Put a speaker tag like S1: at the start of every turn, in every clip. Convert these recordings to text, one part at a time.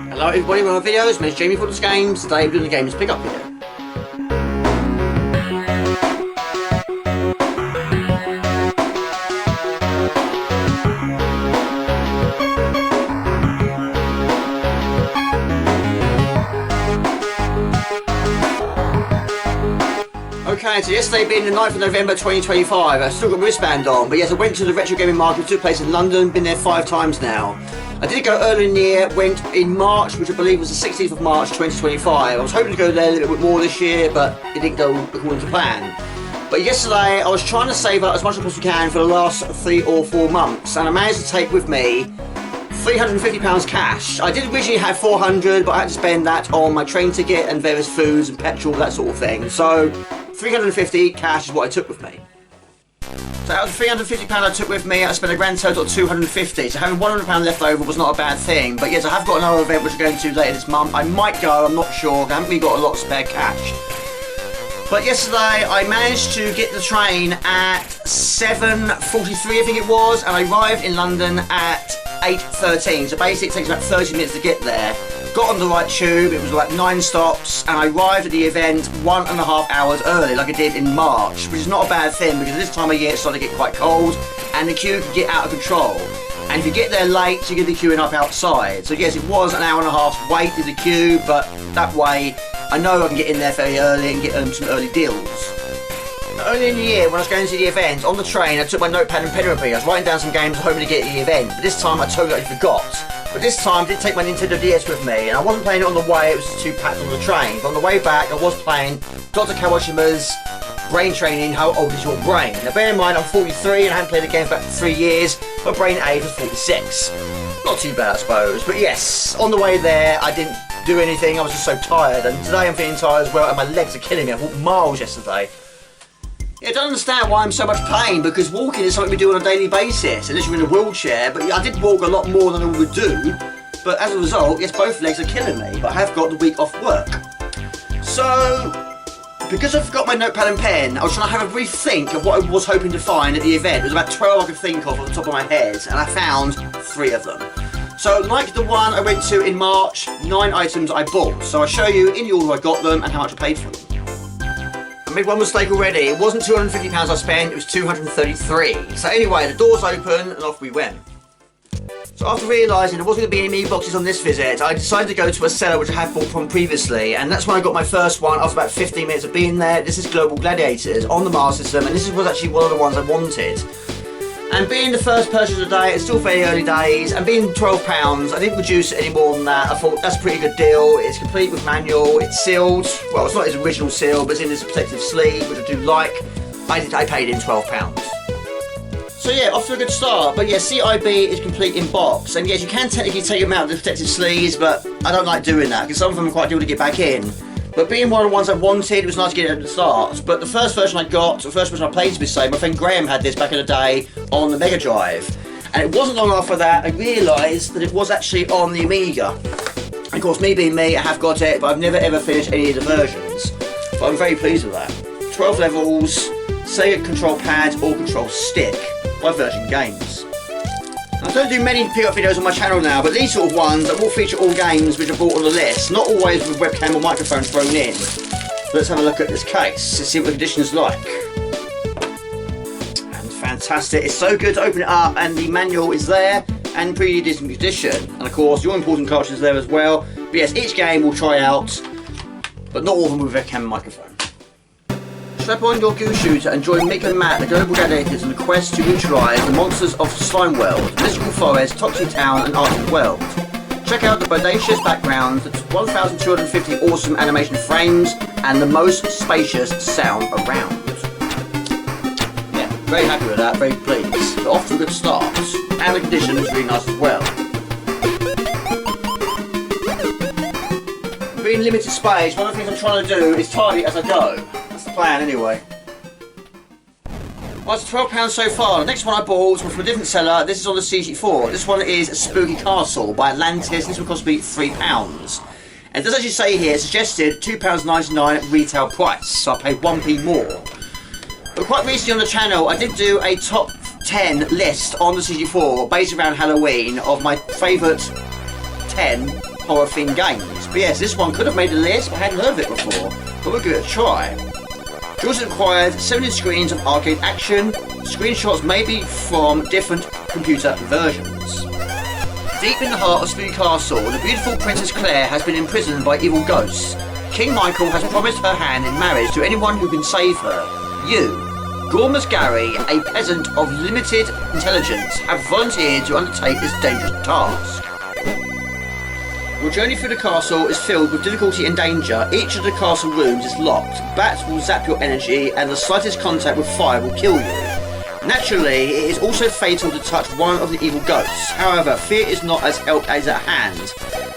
S1: Hello everybody, welcome to my videos. My name's Jamie for Games. Today we're doing the Games Pickup video. Okay, so yesterday being the 9th of November 2025, I've still got my wristband on, but yes, I went to the retro gaming market, took place in London, been there 5 times now. I did go earlier in the year, went in March, which I believe was the 16th of March 2025. I was hoping to go there a little bit more this year, but it didn't go according to plan. But yesterday, I was trying to save up as much as I possibly can for the last 3 or 4 months, and I managed to take with me £350 cash. I did originally have 400, but I had to spend that on my train ticket and various foods and petrol, that sort of thing. So 350 cash is what I took with me. So out of the £350 I took with me, I spent a grand total of 250. So having £100 left over was not a bad thing. But yes, I have got another event which I'm going to later this month. I might go, I'm not sure. I haven't really got a lot of spare cash. But yesterday I managed to get the train at 7:43 I think it was, and I arrived in London at 8:13. So basically it takes about 30 minutes to get there. Got on the right tube, it was like 9 stops, and I arrived at the event 1.5 hours early, like I did in March, which is not a bad thing because this time of year it's starting to get quite cold and the queue can get out of control. And if you get there late, you get the queuing up outside. So yes, it was an hour and a half wait in the queue, but that way I know I can get in there very early and get some early deals. Earlier in the year, when I was going to the event, on the train I took my notepad and pen with me. I was writing down some games hoping to get at the event, but this time I totally forgot. But this time I did take my Nintendo DS with me, and I wasn't playing it on the way, it was just too packed on the train. But on the way back I was playing Dr. Kawashima's Brain Training, How Old Is Your Brain? Now bear in mind I'm 43 and I haven't played the game for about 3 years, but brain age was 46. Not too bad I suppose, but yes, on the way there I didn't do anything, I was just so tired, and today I'm feeling tired as well and my legs are killing me. I walked miles yesterday. Yeah, I don't understand why I'm so much pain, because walking is something we do on a daily basis, unless you're in a wheelchair, but I did walk a lot more than I would do, but as a result, yes, both legs are killing me, but I have got the week off work. So, because I forgot my notepad and pen, I was trying to have a brief think of what I was hoping to find at the event. There was about 12 I could think of off the top of my head, and I found 3 of them. So, like the one I went to in March, 9 items I bought. So I'll show you in the order I got them and how much I paid for them. I made one mistake already. It wasn't £250 I spent, it was 233. So anyway, the doors open and off we went. So after realising there wasn't going to be any mini boxes on this visit, I decided to go to a seller which I had bought from previously, and that's when I got my first one after about 15 minutes of being there. This is Global Gladiators on the Master System, and this was actually one of the ones I wanted. And being the first purchase of the day, it's still very early days, and being £12, I didn't reduce it any more than that. I thought that's a pretty good deal. It's complete with manual, it's sealed. Well, it's not his original seal, but it's in this protective sleeve, which I do like. I paid in £12. So yeah, off to a good start. But yeah, CIB is complete in box, and yes, you can technically take them out of the protective sleeves, but I don't like doing that because some of them are quite difficult to get back in. But being one of the ones I wanted, it was nice to get it at the start. But the first version I got, the first version I played to be safe, my friend Graham had this back in the day on the Mega Drive. And it wasn't long after that I realised that it was actually on the Amiga. And of course, me being me, I have got it, but I've never ever finished any of the versions. But I'm very pleased with that. 12 levels, Sega control pad or control stick by Virgin Games. I don't do many pickup videos on my channel now, but these sort of ones that will feature all games which I bought on the list, not always with webcam or microphone thrown in. Let's have a look at this case to see what the condition is like. And fantastic, it's so good to open it up, and the manual is there and pretty decent condition. And of course, your important cartridge is there as well. But yes, each game we'll try out, but not all of them with webcam and microphone. Strap on your goo shooter and join Mick and Matt, the Global Gladiators, in the quest to neutralise the monsters of Slime World, Mystical Forest, Toxic Town and Arctic World. Check out the bodacious background, 1,250 awesome animation frames and the most spacious sound around. Yeah, very happy with that, very pleased. So off to a good start, and the condition is really nice as well. Being limited space, one of the things I'm trying to do is tidy as I go. Plan anyway. Well, it's £12 so far. The next one I bought was from a different seller. This is on the C64. This one is Spooky Castle by Atlantis. This will cost me £3. And it does actually say here, suggested £2.99 retail price, so I paid 1p more. But quite recently on the channel, I did do a top 10 list on the C64 based around Halloween of my favourite 10 horror-themed games. But yes, this one could have made the list, but I hadn't heard of it before. But we'll give it a try. It also required 70 screens of arcade action. Screenshots may be from different computer versions. Deep in the heart of Spooky Castle, the beautiful Princess Claire has been imprisoned by evil ghosts. King Michael has promised her hand in marriage to anyone who can save her. You, Gormless Gary, a peasant of limited intelligence, have volunteered to undertake this dangerous task. Your journey through the castle is filled with difficulty and danger. Each of the castle rooms is locked. Bats will zap your energy, and the slightest contact with fire will kill you. Naturally, it is also fatal to touch one of the evil ghosts. However, fear is not as at hand.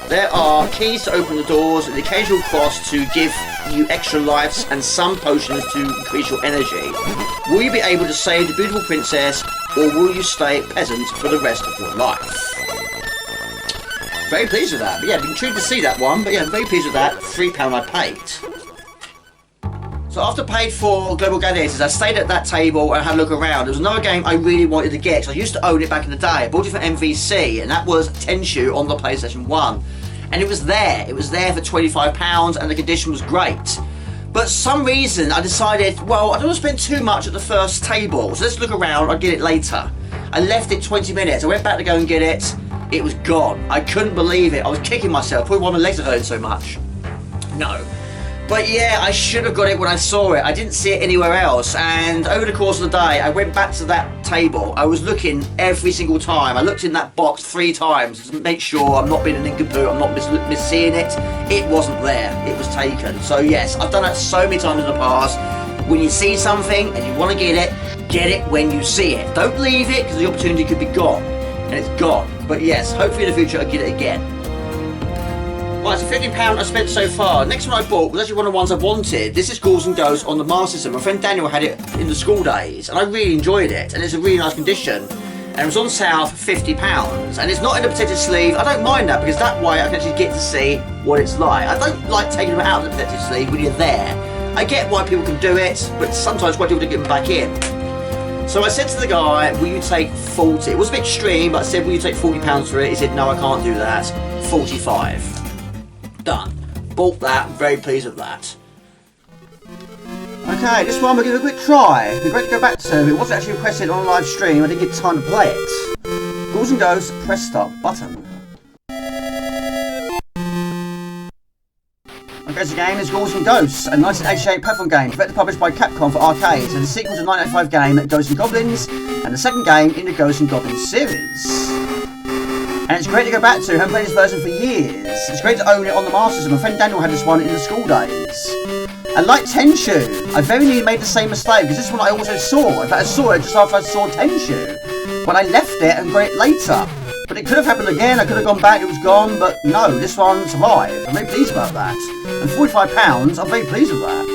S1: There are keys to open the doors, and the occasional cross to give you extra lives, and some potions to increase your energy. Will you be able to save the beautiful princess, or will you stay peasant for the rest of your life? Very pleased with that. But yeah, I've been intrigued to see that one. But yeah, I'm very pleased with that. £3 I paid. So after I paid for Global Gladiators, I stayed at that table and had a look around. There was another game I really wanted to get. So I used to own it back in the day. I bought it for MVC, and that was Tenchu on the PlayStation 1. And it was there. It was there for £25, and the condition was great. But for some reason, I decided, well, I don't want to spend too much at the first table. So let's look around. I'll get it later. I left it 20 minutes. I went back to go and get it. It was gone. I couldn't believe it. I was kicking myself. Probably why my legs are hurting so much. No. But yeah, I should have got it when I saw it. I didn't see it anywhere else. And over the course of the day, I went back to that table. I was looking every single time. I looked in that box 3 times to make sure I'm not being an nincompoop. I'm not misseeing it. It wasn't there. It was taken. So yes, I've done that so many times in the past. When you see something and you want to get it when you see it. Don't leave it, because the opportunity could be gone. And it's gone. But yes, hopefully in the future I'll get it again. Right, so £15 I spent so far. Next one I bought was actually one of the ones I wanted. This is Ghouls and Ghosts on the Master System. My friend Daniel had it in the school days, and I really enjoyed it. And it's a really nice condition. And it was on sale for £50. And it's not in a protected sleeve. I don't mind that, because that way I can actually get to see what it's like. I don't like taking them out of the protected sleeve when you're there. I get why people can do it, but sometimes why people to get them back in. So I said to the guy, will you take 40? It was a bit extreme, but I said, will you take £40 for it? He said, no, I can't do that. 45. Done. Bought that. Very pleased with that. Okay, this one we'll give it a quick try. It'd be great to go back to. It wasn't actually requested on a live stream. I didn't get time to play it. Ghouls and Ghosts, press start button. Okay, so the game is Ghouls and Ghosts, a 1988 platform game developed and published by Capcom for arcades, and the sequel to the 1985 game Ghosts and Goblins, and the second game in the Ghosts and Goblins series. And it's great to go back to. I haven't played this version for years. It's great to own it on the Master System. My friend Daniel had this one in the school days. And like Tenchu, I very nearly made the same mistake, because this one I also saw. In fact, I saw it just after I saw Tenchu. But I left it and got it later. But it could have happened again. I could have gone back, it was gone. But no, this one survived. I'm very pleased about that. And £45, I'm very pleased with that.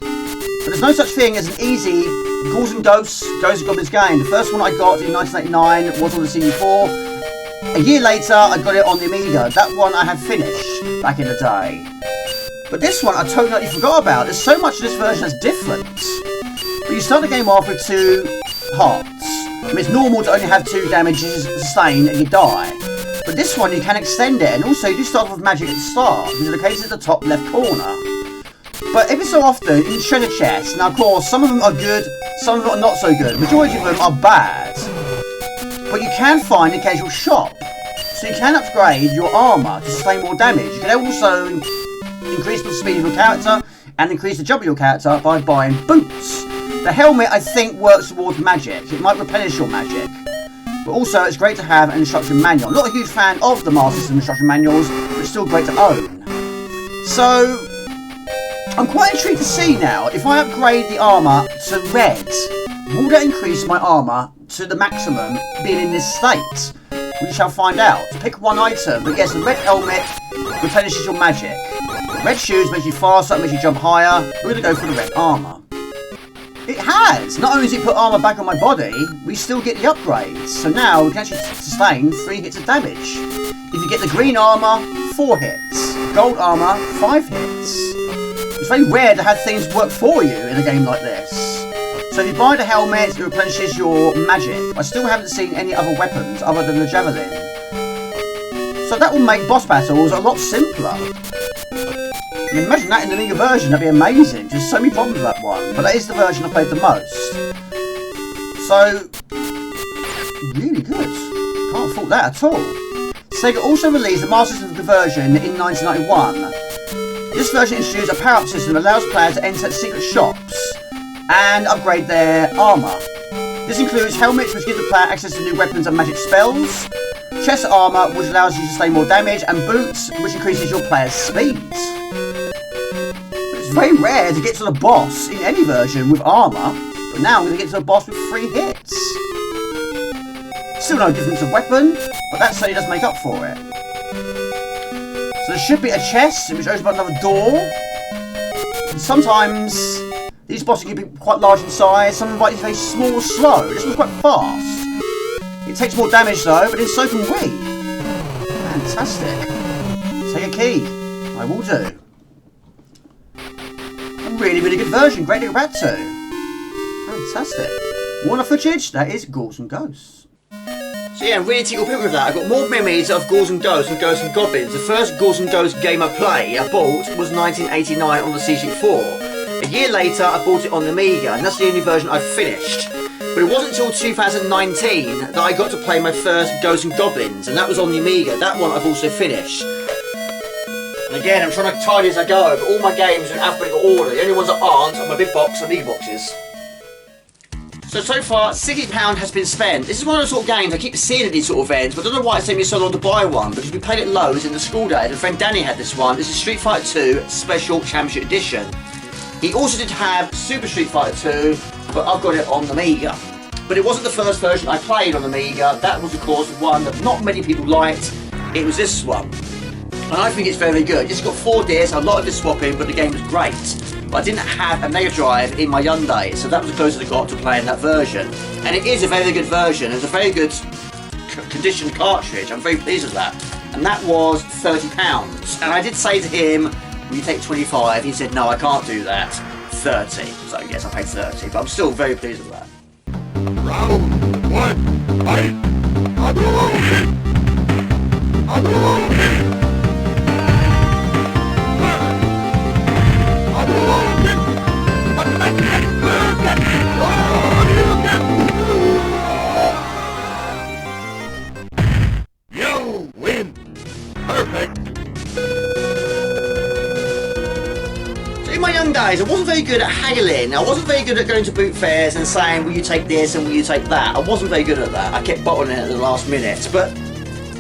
S1: But there's no such thing as an easy Ghouls and Ghosts, Ghosts and Goblins game. The first one I got in 1989 was on the CD4. A year later, I got it on the Amiga. That one I had finished back in the day. But this one I totally forgot about. There's so much of this version that's different. But you start the game off with 2 hearts. I mean, it's normal to only have 2 damages sustained and you die. But this one you can extend it, and also you do start off with magic at the start. These are located at the top left corner. But every so often, in the treasure chests, now of course, some of them are good, some of them are not so good. The majority of them are bad. But you can find an occasional shop. So you can upgrade your armour to sustain more damage. You can also increase the speed of your character and increase the jump of your character by buying boots. The helmet, I think, works towards magic. It might replenish your magic. But also, it's great to have an instruction manual. I'm not a huge fan of the Master System instruction manuals, but it's still great to own. So, I'm quite intrigued to see now, if I upgrade the armour to red, will that increase my armour to the maximum being in this state? We shall find out. Pick one item, but yes, the red helmet replenishes your magic. Red shoes makes you faster, makes you jump higher. We're going to go for the red armour. It has! Not only does it put armour back on my body, we still get the upgrades. So now we can actually sustain 3 hits of damage. If you get the green armour, 4 hits. Gold armour, 5 hits. It's very rare to have things work for you in a game like this. So if you buy the helmet, it replenishes your magic. I still haven't seen any other weapons other than the javelin. So that will make boss battles a lot simpler. I mean, imagine that in the Amiga version, that'd be amazing. Just so many problems with that one. But that is the version I played the most. So, really good. Can't fault that at all. Sega also released the Master System version in 1991. This version introduced a power-up system that allows players to enter secret shops and upgrade their armour. This includes helmets, which give the player access to new weapons and magic spells, chest armour, which allows you to sustain more damage, and boots, which increases your player's speed. It's very rare to get to the boss in any version with armour, but now I'm going to get to the boss with 3 hits. Still no difference of weapon, but that certainly does make up for it. So there should be a chest, which opens up another door. And sometimes these bosses can be quite large in size, some of them are very small or slow. This one's quite fast. It takes more damage though, but then so can we. Fantastic. Take a key. I will do. A really, really good version. Great to go back to. Fantastic. Want a footage? That is Ghouls and Ghosts. So yeah, really tickled pink with that. I've got more memories of Ghouls and Ghosts and Ghosts and Goblins. The first Ghouls and Ghosts game I bought was 1989 on the C64. A year later, I bought it on the Amiga, and that's the only version I've finished. But it wasn't until 2019 that I got to play my first Ghosts and Goblins, and that was on the Amiga. That one I've also finished. And again, I'm trying to tidy as I go, but all my games are in alphabetical order. The only ones that aren't are my big box Amiga boxes. So far, £60 has been spent. This is one of those sort of games I keep seeing at these sort of events, but I don't know why it's taking me so long to buy one, because we played it loads in the school days, and friend Danny had this one. This is Street Fighter 2 Special Championship Edition. He also did have Super Street Fighter 2, but I've got it on the Amiga. But it wasn't the first version I played on the Amiga. That was, of course, one that not many people liked. It was this one. And I think it's very good. It's got 4 discs, a lot of disc swapping, but the game was great. But I didn't have a Mega Drive in my young days, so that was the closest I got to playing that version. And it is a very good version. It's a very good conditioned cartridge. I'm very pleased with that. And that was £30. And I did say to him, will you take 25? He said, no, I can't do that. 30. So yes, I paid 30, but I'm still very pleased with that.
S2: Round 1, fight! Hadouken! Hadouken! You win! Perfect!
S1: So in my young days, I wasn't very good at haggling. I wasn't very good at going to boot fairs and saying, will you take this and will you take that? I wasn't very good at that. I kept bottling it at the last minute, but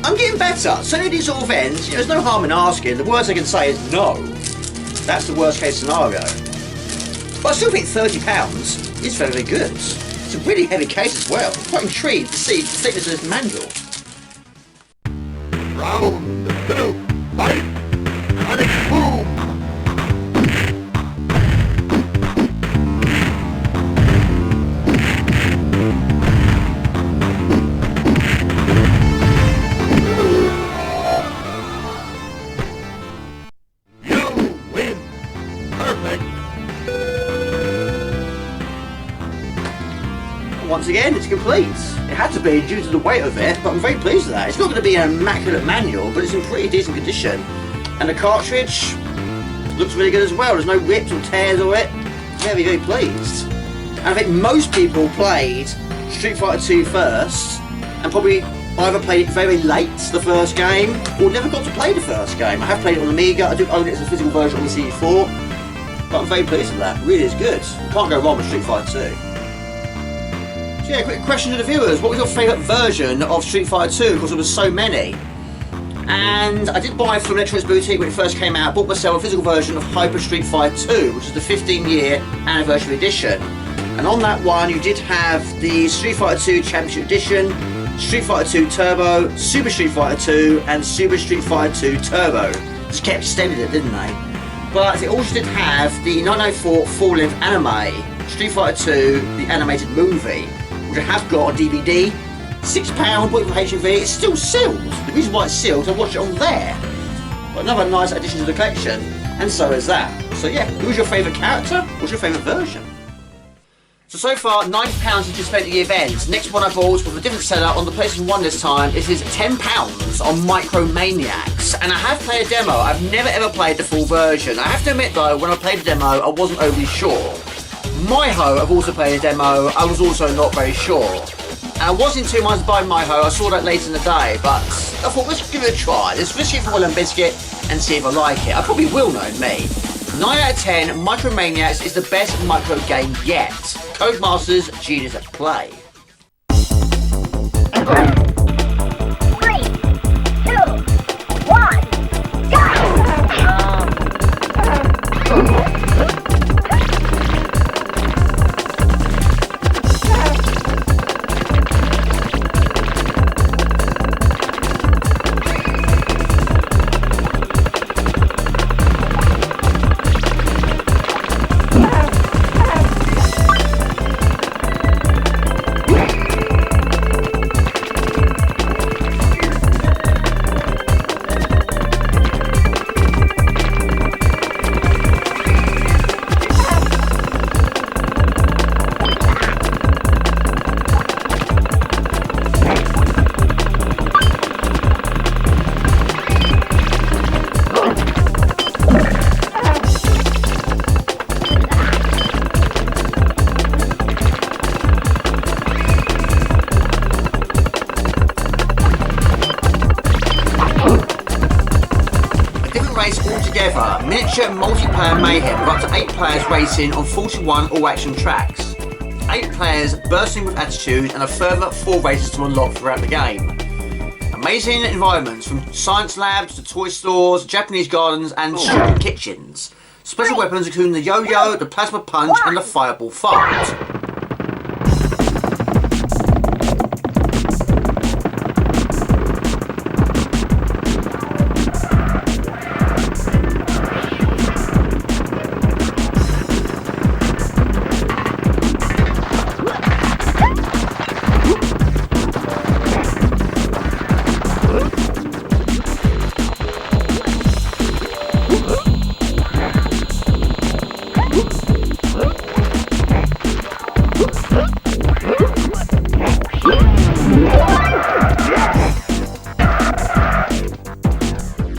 S1: I'm getting better. So many of these sort of ends, there's no harm in asking. The worst I can say is no. That's the worst case scenario. But I still think £30 is very, very good. It's a really heavy case as well. I'm quite intrigued to see the thickness of this manual.
S2: Round 2, fight! Sonic boom!
S1: Once again, it's complete. It had to be due to the weight of it, but I'm very pleased with that. It's not going to be an immaculate manual, but it's in pretty decent condition. And the cartridge looks really good as well. There's no rips or tears on it. Very, very pleased. And I think most people played Street Fighter 2 first, and probably either played it very late, the first game, or never got to play the first game. I have played it on Amiga. I do own it as a physical version on the C64, but I'm very pleased with that. It really is good. You can't go wrong with Street Fighter 2. Yeah, quick question to the viewers. What was your favourite version of Street Fighter 2? Because there was so many. And I did buy from Electronics Boutique when it first came out. Bought myself a physical version of Hyper Street Fighter 2, which is the 15-year anniversary edition. And on that one, you did have the Street Fighter 2 Championship Edition, Street Fighter 2 Turbo, Super Street Fighter 2, and Super Street Fighter 2 Turbo. Just kept extending it, didn't they? But it also did have the 1994 full-length anime, Street Fighter 2, the animated movie, which I have got on DVD. £6, bought it from HMV. It's still sealed. The reason why it's sealed is I watched it on there. But another nice addition to the collection, and so is that. So yeah, who's your favourite character? What's your favourite version? So far, £90 has just spent at the event. Next one I bought was a different seller on the PlayStation 1 this time. This is £10 on Micromaniacs. And I have played a demo. I've never ever played the full version. I have to admit though, when I played the demo, I wasn't overly sure. Myho, I've also played a demo. I was also not very sure. And I was in 2 minds to buy Myho. I saw that later in the day, but I thought, let's give it a try. Let's risk it for Will and Biscuit and see if I like it. I probably will, knowing me. 9 out of 10, Micromaniacs is the best micro game yet. Codemasters, genius at play.
S3: 3, 2, 1, go!
S1: Altogether, miniature multiplayer mayhem with up to 8 players racing on 41 all-action tracks. 8 players bursting with attitude and a further 4 races to unlock throughout the game. Amazing environments from science labs to toy stores, Japanese gardens and student kitchens. Special weapons including the yo-yo, the plasma punch and the fireball fart.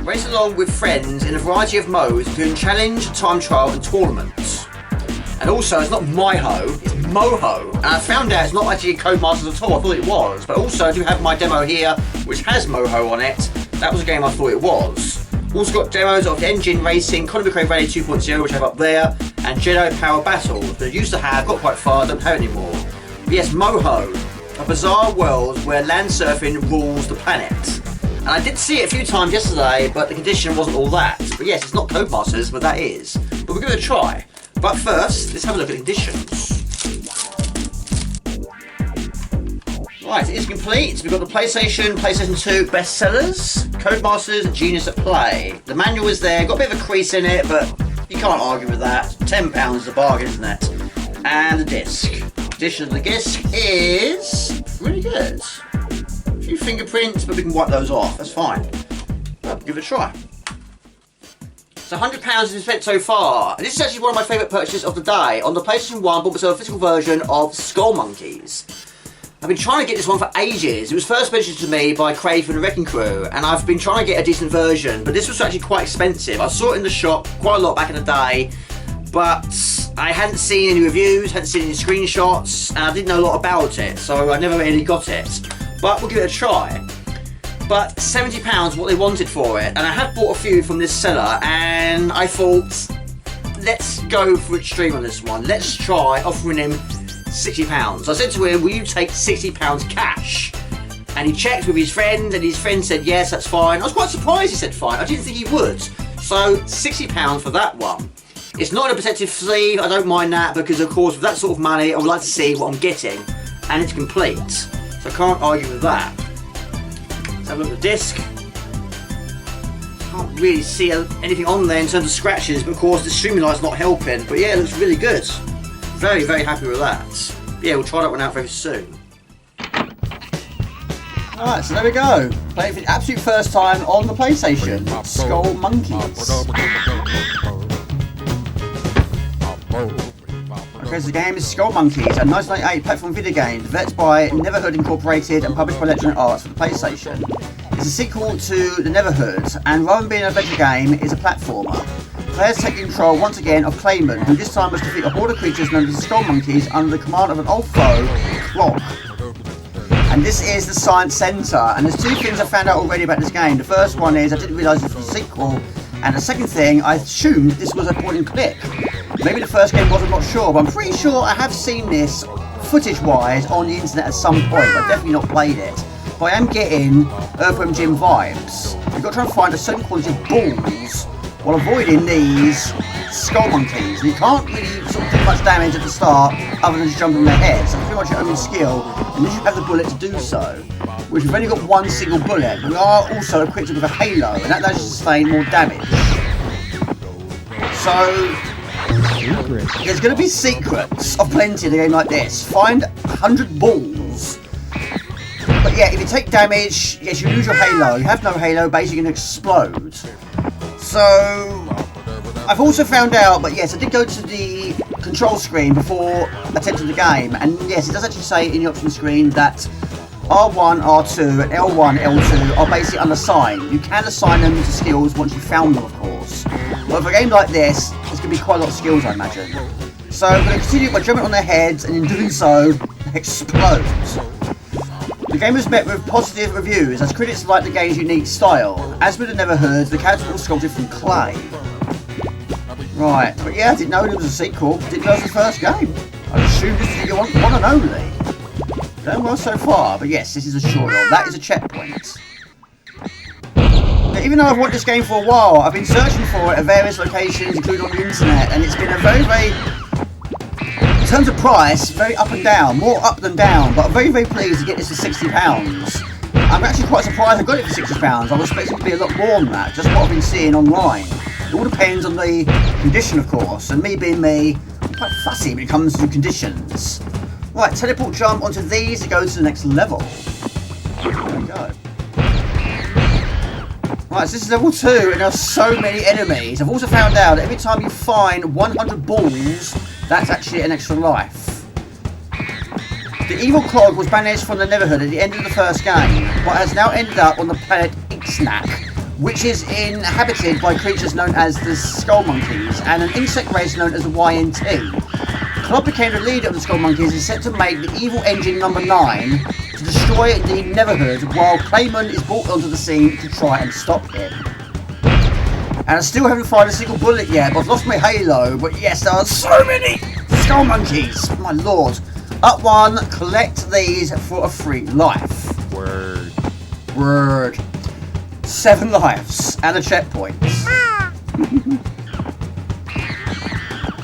S1: Race along with friends in a variety of modes, including challenge, time trial and tournaments. And also, it's not Myho, it's Moho. And I found out it's not actually Codemasters at all, I thought it was. But also, I do have my demo here, which has Moho on it. That was a game I thought it was. Also got demos of Engine Racing, Conor McRae Rally 2.0, which I have up there, and Jedi Power Battles, that I used to have, got quite far, don't have anymore. But yes, Moho, a bizarre world where land surfing rules the planet. And I did see it a few times yesterday, but the condition wasn't all that. But yes, it's not Codemasters, but that is. But we're going to try. But first, let's have a look at the conditions. Right, it is complete. We've got the PlayStation 2 bestsellers, Codemasters, Genius at Play. The manual is there, got a bit of a crease in it, but you can't argue with that. £10 is a bargain, isn't it? And the disc. The condition of the disc is really good. A few fingerprints, but we can wipe those off, that's fine. But give it a try. So £100 has been spent so far. And this is actually one of my favourite purchases of the day. On the PlayStation 1, bought myself a physical version of Skull Monkeys. I've been trying to get this one for ages. It was first mentioned to me by Craig from the Wrecking Crew, and I've been trying to get a decent version, but this was actually quite expensive. I saw it in the shop quite a lot back in the day, but I hadn't seen any reviews, hadn't seen any screenshots, and I didn't know a lot about it, so I never really got it. But we'll give it a try. But £70 what they wanted for it, and I had bought a few from this seller, and I thought, let's go for extreme on this one. Let's try offering him £60. I said to him, will you take £60 cash? And he checked with his friend, and his friend said yes, that's fine. I was quite surprised he said fine. I didn't think he would. So £60 for that one. It's not in a protective sleeve, I don't mind that, because of course with that sort of money I would like to see what I'm getting, and it's complete. So I can't argue with that. Let's have a look at the disc. Can't really see anything on there in terms of scratches, but of course the streaming light's not helping. But yeah, it looks really good. Very, very happy with that. Yeah, we'll try that one out very soon. Alright, so there we go. Playing for the absolute first time on the PlayStation. Skull Monkeys. because the game is Skull Monkeys, a 1998 platform video game developed by Neverhood Incorporated and published by Electronic Arts for the PlayStation. It's a sequel to the Neverhood, and rather than being an adventure game, it's a platformer. Players take control once again of Clayman, who this time must defeat a horde of creatures known as the Skull Monkeys under the command of an old foe, Clock. And this is the Science Centre, and there's two things I found out already about this game. The first one is I didn't realise this was a sequel, and the second thing, I assumed this was a point and click. Maybe the first game was, I'm not sure, but I'm pretty sure I have seen this footage-wise on the internet at some point, but I've definitely not played it. But I am getting Earthworm Jim vibes. You've got to try and find a certain quantity of balls while avoiding these Skull Monkeys. And you can't really sort of do much damage at the start other than just jumping their heads. So it's pretty much your own skill, and you have the bullet to do so. Which we've only got one single bullet, but we are also equipped with a halo, and that does sustain more damage. So there's going to be secrets of plenty in a game like this. Find 100 balls. But yeah, if you take damage, yes, you lose your halo. You have no halo, basically going to explode. So I've also found out, but yes, I did go to the control screen before attempting the game, and yes, it does actually say in the option screen that R1, R2, and L1, L2 are basically unassigned. You can assign them to skills once you've found them, of course. But for a game like this, there's going to be quite a lot of skills, I imagine. So I'm going to continue by jumping on their heads, and in doing so, they explode. The game was met with positive reviews, as critics like the game's unique style. As with the Neverhood, the characters were sculpted from clay. Right, but yeah, I didn't know there was a sequel. Didn't know it was the first game. I assumed this was your one and only. Going well so far, but yes, this is a short one. That is a checkpoint. Now, even though I've wanted this game for a while, I've been searching for it at various locations, including on the internet, and it's been a very, in terms of price, very up and down, more up than down, but I'm very, very pleased to get this for £60. I'm actually quite surprised I got it for £60. I was expecting it to be a lot more than that, just what I've been seeing online. It all depends on the condition, of course, and me being me, I'm quite fussy when it comes to conditions. Right, teleport jump onto these to go to the next level. There we go. Right, so this is level 2, and there are so many enemies. I've also found out that every time you find 100 balls, that's actually an extra life. The evil clog was banished from the Neverhood at the end of the first game, but has now ended up on the planet Ixnac, which is inhabited by creatures known as the Skull Monkeys, and an insect race known as the YNT. Clob became the leader of the Skull Monkeys and is set to make the evil engine number 9 to destroy the Neverhood, while Clayman is brought onto the scene to try and stop him. And I still haven't fired a single bullet yet, but I've lost my halo. But yes, there are so many Skull Monkeys! My lord. Up one, collect these for a free life.
S4: Word.
S1: Word. 7 lives and a checkpoint.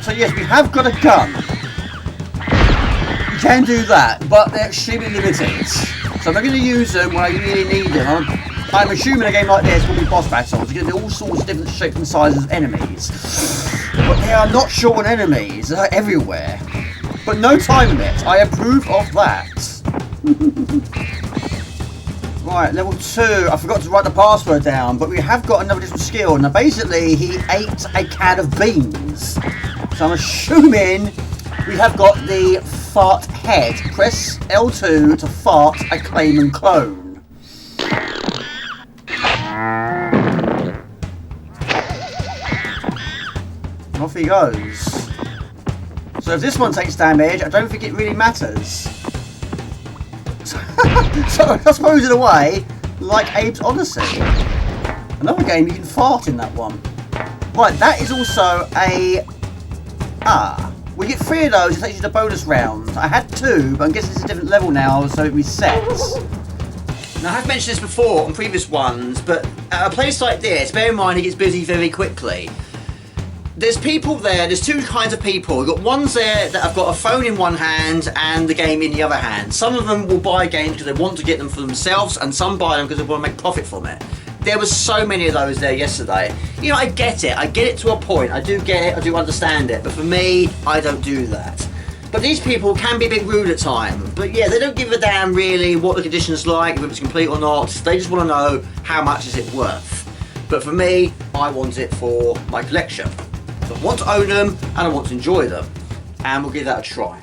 S1: So yes, we have got a gun. You can do that, but they're extremely limited. So I'm not going to use them when I really need them. I'm assuming a game like this will be boss battles. There's going to be all sorts of different shapes and sizes of enemies. But they are not short on enemies. They're everywhere. But no time limit. I approve of that. Right, level 2. I forgot to write the password down, but we have got another little skill. Now basically, he ate a can of beans. So I'm assuming we have got the fart head. Press L2 to fart a Clayman clone. And off he goes. So if this one takes damage, I don't think it really matters. So I suppose in a way, like Abe's Odyssey. Another game you can fart in that one. Right, that is also a... we get 3 of those, it takes you to bonus round. I had 2, but I'm guessing it's a different level now, so it resets. Now I have mentioned this before on previous ones, but at a place like this, bear in mind it gets busy very quickly. There's people there, there's 2 kinds of people. We've got ones there that have got a phone in one hand and the game in the other hand. Some of them will buy games because they want to get them for themselves, and some buy them because they want to make profit from it. There was so many of those there yesterday. You know, I get it to a point. I do get it, I do understand it, but for me, I don't do that. But these people can be a bit rude at times. But yeah, they don't give a damn really what the condition's like, if it's complete or not. They just want to know how much is it worth. But for me, I want it for my collection. I want to own them and I want to enjoy them. and we'll give that a try.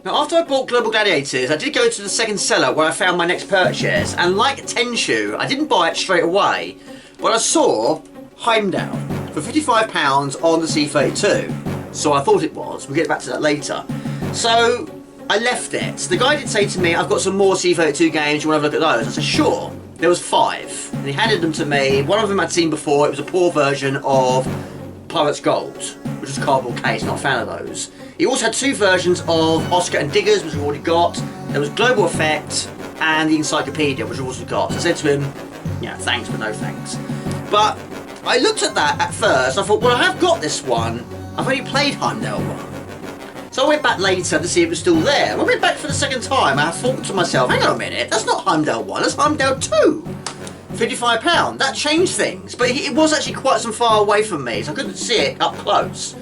S1: Now, after I bought Global Gladiators, I did go to the second seller where I found my next purchase, and like Tenchu, I didn't buy it straight away, but I saw Heimdall for £55 on the C32, so I thought it was. We'll get back to that later. So I left it. The guy did say to me, I've got some more C32 games, you want to have a look at those? I said, sure. There was 5, and he handed them to me. One of them I'd seen before. It was a poor version of Pirate's Gold, which was a cardboard case, not a fan of those. He also had 2 versions of Oscar and Diggers, which we've already got. There was Global Effect and the Encyclopedia, which we've also got. So I said to him, yeah, thanks, but no thanks. But I looked at that at first, I thought, well, I have got this one. I've only played Heimdall 1. So I went back later to see if it was still there. When I went back for the second time, I thought to myself, hang on a minute, that's not Heimdall 1, that's Heimdall 2. £55, that changed things. But it was actually quite some far away from me, so I couldn't see it up close.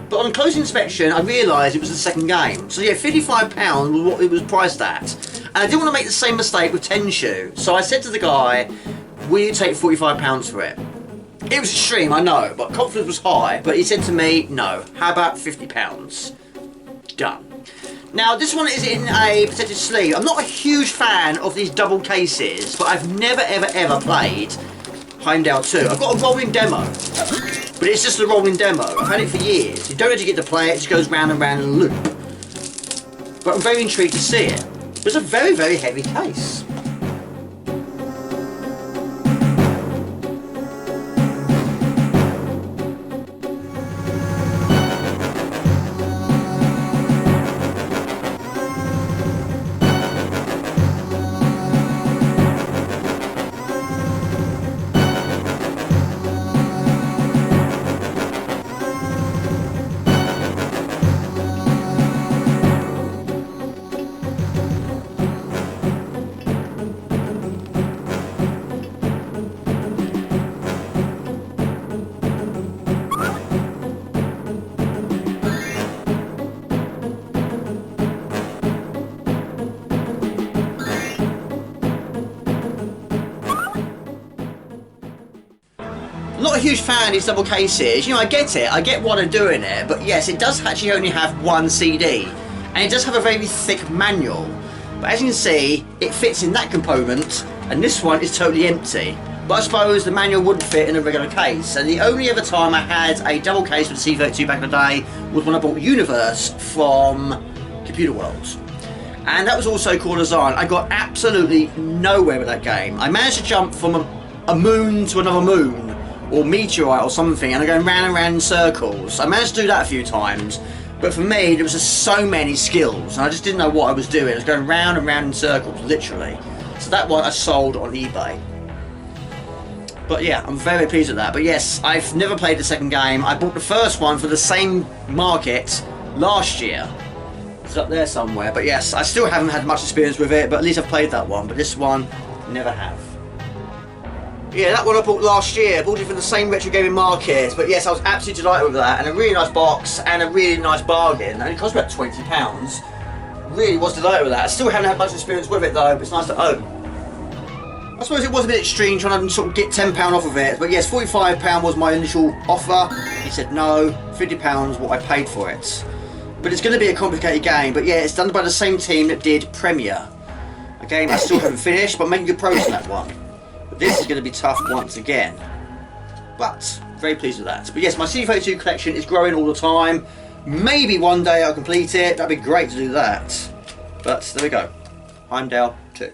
S1: But on close inspection, I realised it was the second game. So yeah, £55 was what it was priced at. And I didn't want to make the same mistake with Tenchu. So I said to the guy, will you take £45 for it? It was extreme, I know, but confidence was high. But he said to me, no, how about £50? Done. Now, this one is in a protected sleeve. I'm not a huge fan of these double cases, but I've never, ever, ever played Heimdall 2. I've got a rolling demo. But it's just a rolling demo. I've had it for years. You don't actually get to play it, it just goes round and round in a loop. But I'm very intrigued to see it. But it's a very, very heavy case. Not a huge fan of these double cases. You know, I get why they're doing it, but yes, it does actually only have 1 CD, and it does have a very thick manual. But as you can see, it fits in that component, and this one is totally empty. But I suppose the manual wouldn't fit in a regular case, and the only other time I had a double case with the C32 back in the day was when I bought Universe from Computer World. And that was also called Design. I got absolutely nowhere with that game. I managed to jump from a moon to another moon, or meteorite or something, and I'm going round and round in circles. I managed to do that a few times, but for me there was just so many skills and I just didn't know what I was doing. I was going round and round in circles, literally. So that one I sold on eBay. But yeah, I'm very pleased with that. But yes, I've never played the second game. I bought the first one for the same market last year. It's up there somewhere. But yes, I still haven't had much experience with it, but at least I've played that one. But this one, never have. Yeah, that one I bought last year. I bought it from the same retro gaming market. But yes, I was absolutely delighted with that. And a really nice box and a really nice bargain. And it cost about £20. Really was delighted with that. I still haven't had much experience with it though, but it's nice to own. I suppose it was a bit extreme trying to sort of get £10 off of it. But yes, £45 was my initial offer. He said no, £50 what I paid for it. But it's going to be a complicated game. But yeah, it's done by the same team that did Premier. A game I still haven't finished, but making good progress on that one. This is going to be tough once again, but very pleased with that. But yes, my C32 collection is growing all the time. Maybe one day I'll complete it. That'd be great to do that. But there we go. Heimdall 2.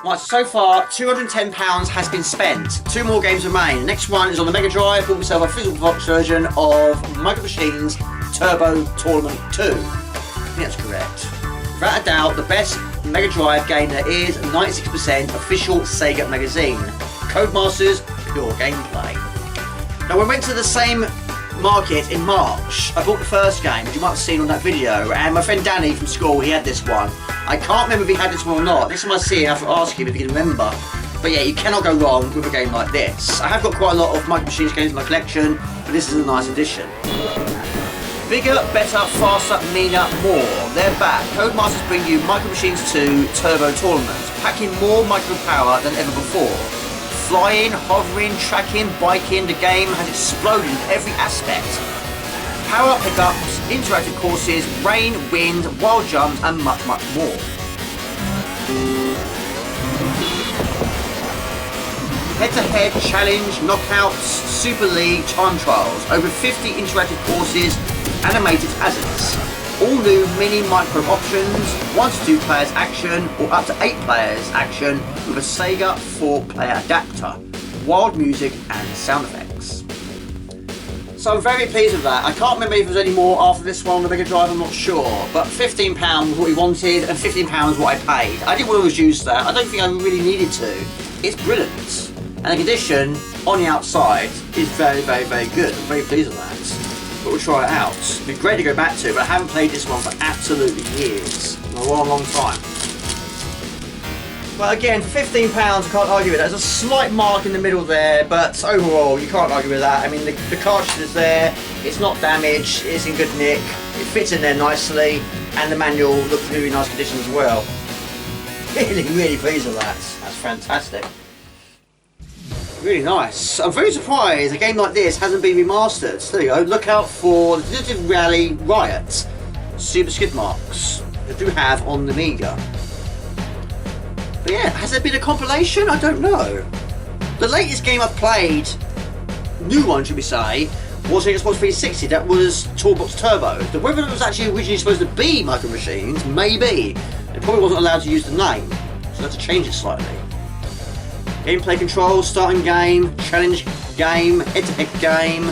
S1: Right, so far £210 has been spent. 2 more games remain. The next one is on the Mega Drive. Bought myself a physical box version of Micro Machines Turbo Tournament 2. I think that's correct. Without a doubt, the best Mega Drive game there is, 96% official Sega magazine. Codemasters, pure gameplay. Now, when I went to the same market in March, I bought the first game, which you might have seen on that video, and my friend Danny from school, he had this one. I can't remember if he had this one or not. Next time I see him, I have to ask him if he can remember. But yeah, you cannot go wrong with a game like this. I have got quite a lot of Micro Machines games in my collection, but this is a nice addition. Bigger, better, faster, meaner, more. They're back. Codemasters bring you Micro Machines 2 Turbo Tournament, packing more micro power than ever before. Flying, hovering, tracking, biking, the game has exploded in every aspect. power-up pickups, interactive courses, rain, wind, wild jumps, and much, much more. Head-to-head, challenge, knockouts, Super League, time trials, over 50 interactive courses, animated hazards. All new mini micro options, 1 to 2 players action, or up to 8 players action with a Sega 4-player adapter, wild music and sound effects. So I'm very pleased with that. I can't remember if there was any more after this one on the Mega Drive, I'm not sure. But £15 was what we wanted and £15 was what I paid. I didn't want to reduce that. I don't think I really needed to. It's brilliant. And the condition on the outside is very, very, very good. I'm very pleased with that. But we'll try it out. It'd be great to go back to, but I haven't played this one for absolutely years. A long, long time. Well, again, for £15, I can't argue with that. There's a slight mark in the middle there, but overall, you can't argue with that. I mean, the cartridge is there, it's not damaged, it's in good nick, it fits in there nicely, and the manual looks in really nice condition as well. Really, really pleased with that. That's fantastic. Really nice. I'm very surprised a game like this hasn't been remastered. So there you go. Look out for the Definitive Rally Riot Super Skid Marks that do have on the Amiga. But yeah, has there been a compilation? I don't know. The latest game I've played, new one should we say, was on Xbox 360. That was Toolbox Turbo. So whether it was actually originally supposed to be Micro Machines, maybe. It probably wasn't allowed to use the name, so I had to change it slightly. Gameplay controls, starting game, challenge game, head-to-head game,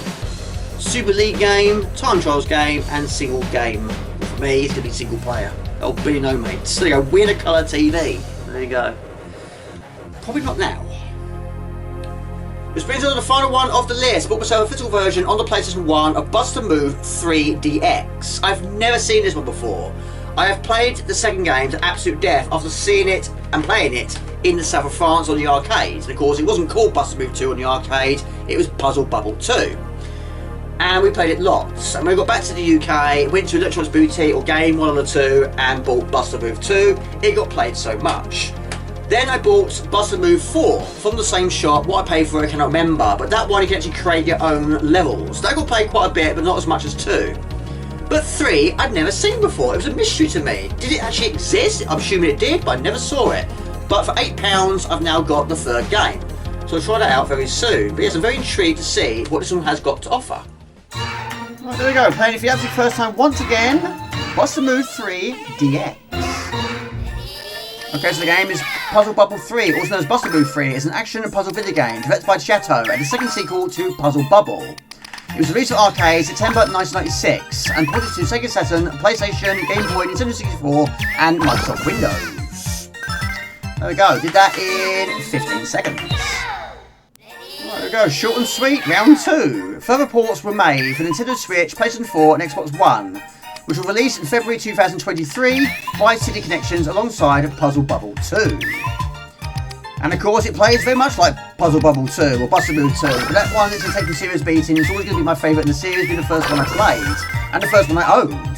S1: Super League game, time trials game, and single game. For me, it's going to be single player. Oh, Billy No Mates. There you go, win a colour TV. There you go. Probably not now. Which brings us to the final one of the list. Bought myself a physical version on the PlayStation 1 of Bust a Move 3DX. I've never seen this one before. I have played the second game to absolute death after seeing it and playing it in the south of France on the arcade. And of course, it wasn't called Bust a Move 2 on the arcade, it was Puzzle Bubble 2. And we played it lots. And when we got back to the UK, went to Electronics Boutique or Game, one of the two, and bought Bust a Move 2. It got played so much. Then I bought Bust a Move 4 from the same shop. What I paid for it, I cannot remember, but that one you can actually create your own levels. That got played quite a bit, but not as much as 2. But 3, I'd never seen before. It was a mystery to me. Did it actually exist? I'm assuming it did, but I never saw it. But for £8, I've now got the third game. So I'll try that out very soon. But yes, I'm very intrigued to see what this one has got to offer. Right, there we go. Playing it for the absolute first time once again. Bust a Move 3 DX. Okay, so the game is Puzzle Bubble 3, also known as Bust a Move 3. It's an action and puzzle video game developed by Chateau and the second sequel to Puzzle Bubble. It was released on arcade September 1996 and ported to Sega Saturn, PlayStation, Game Boy, Nintendo 64 and Microsoft Windows. There we go, did that in 15 seconds. Right, there we go, short and sweet, round 2. Further ports were made for Nintendo Switch, PlayStation 4 and Xbox One, which were released in February 2023 by CD Connections alongside Puzzle Bubble 2. And of course it plays very much like Puzzle Bubble 2 or Bust a Move 2, but that one isn't taking serious beating. It's always going to be my favourite in the series, being the first one I played and the first one I owned.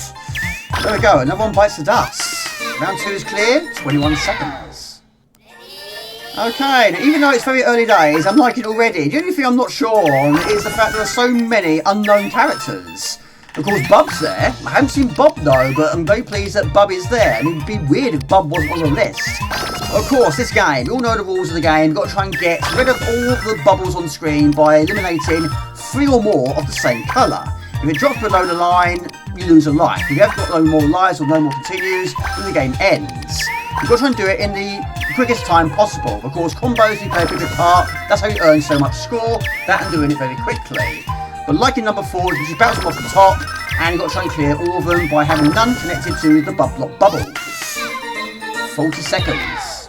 S1: There we go, another one bites the dust. Round 2 is clear, 21 seconds. Okay, now even though it's very early days, I'm liking it already. The only thing I'm not sure on is the fact there are so many unknown characters. Of course, Bub's there. I haven't seen Bob though, but I'm very pleased that Bub is there. And it would be weird if Bub wasn't on the list. Of course, this game, you all know the rules of the game. You've got to try and get rid of all of the bubbles on screen by eliminating 3 or more of the same colour. If it drops below the line, you lose a life. If you haven't got no more lives or no more continues, then the game ends. You've got to try and do it in the quickest time possible. Of course, combos, you play a bigger part. That's how you earn so much score. That and doing it very quickly. But like in number 4, you just bounce them off the top, and you've got to try and clear all of them by having none connected to the block bubbles. 40 seconds.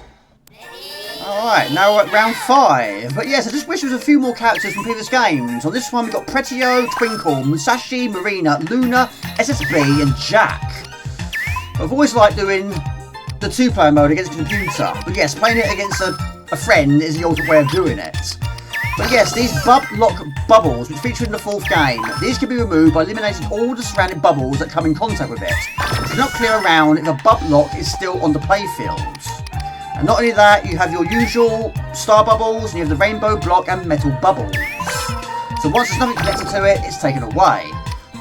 S1: Alright, now we're at round 5. But yes, I just wish there was a few more characters from previous games. On this one we've got Pretio, Twinkle, Musashi, Marina, Luna, SSB and Jack. I've always liked doing the 2-player mode against a computer. But yes, playing it against a friend is the ultimate way of doing it. But yes, these lock bubbles, which feature in the 4th game, these can be removed by eliminating all the surrounding bubbles that come in contact with it. You cannot clear a round if a bub lock is still on the playfield. And not only that, you have your usual star bubbles, and you have the rainbow block and metal bubbles. So once there's nothing connected to it, it's taken away.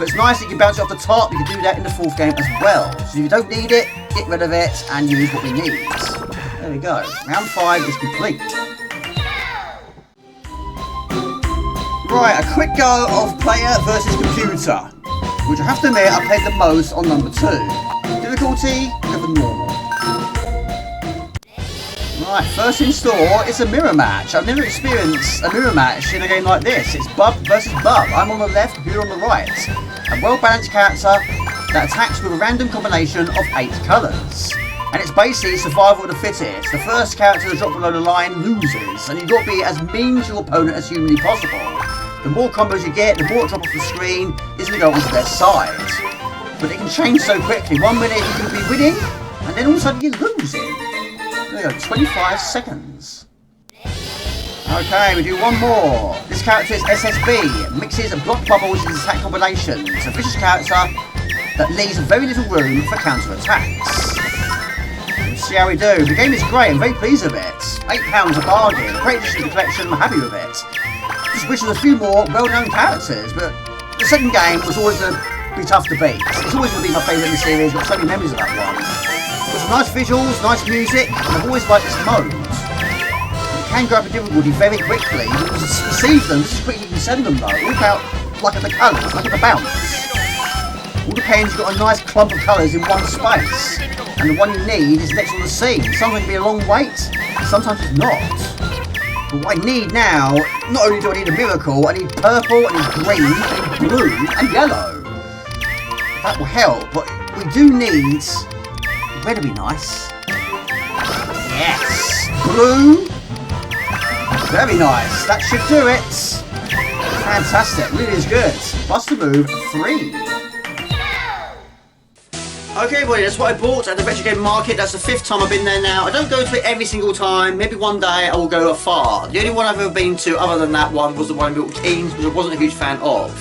S1: but it's nice that you can bounce it off the top. You can do that in the 4th game as well. So if you don't need it, get rid of it and use what we need. There we go. Round 5 is complete. Right, a quick go of player versus computer, which I have to admit I played the most on number 2. Difficulty, go for normal. Right, first in store, it's a mirror match. I've never experienced a mirror match in a game like this. It's Bub versus Bub. I'm on the left, computer on the right. A well-balanced character that attacks with a random combination of 8 colours. And it's basically survival of the fittest. The first character to drop below the line loses, and you've got to be as mean to your opponent as humanly possible. The more combos you get, the more it drop off the screen is going to go onto their side. But it can change so quickly. 1 minute you can be winning, and then all of a sudden you're losing. There we go, 25 seconds. Okay, we do one more. This character is SSB. Mixes block bubbles in his attack combinations. A vicious character that leaves very little room for counter-attacks. Let's see how we do. The game is great, I'm very pleased with it. £8 a bargain. Great addition to the collection, I'm happy with it. Just wish there was a few more well-known characters, but the second game was always going to be tough to beat. It's always going to be my favourite in the series, got so many memories of that one. There's some nice visuals, nice music, and I've always liked this mode. You can go up in difficulty very quickly. You can receive them just as quickly as you can send them though. Look out, like at the colours, like at the bounce. All depends, you've got a nice clump of colours in one space. And the one you need is next on the scene. Sometimes it can be a long wait, sometimes it's not. But what I need now, not only do I need a miracle, I need purple, I need green, I need blue, and yellow. That will help, but we do need... red would be nice. Yes! Blue! Very nice, that should do it. Fantastic, really is good. Buster Move 3. Okay everybody, that's what I bought at the Retro Game Market. That's the 5th time I've been there now. I don't go to it every single time. Maybe one day I will go afar. The only one I've ever been to other than that one was the one in Milton Keynes, which I wasn't a huge fan of.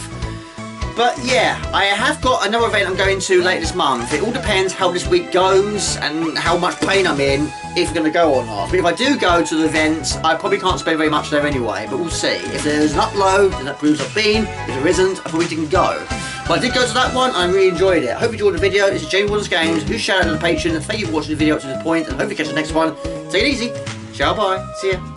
S1: But yeah, I have got another event I'm going to later this month. It all depends how this week goes and how much pain I'm in, if I'm going to go or not. But if I do go to the event, I probably can't spend very much there anyway, but we'll see. If there's an upload, then that proves I've been. If there isn't, I probably didn't go. But I did go to that one, and I really enjoyed it. I hope you enjoyed the video. This is Jamie Wallace Games, who's shout out to the patron. Thank you for watching the video up to this point, and hopefully catch the next one. Take it easy. Ciao, bye. See ya.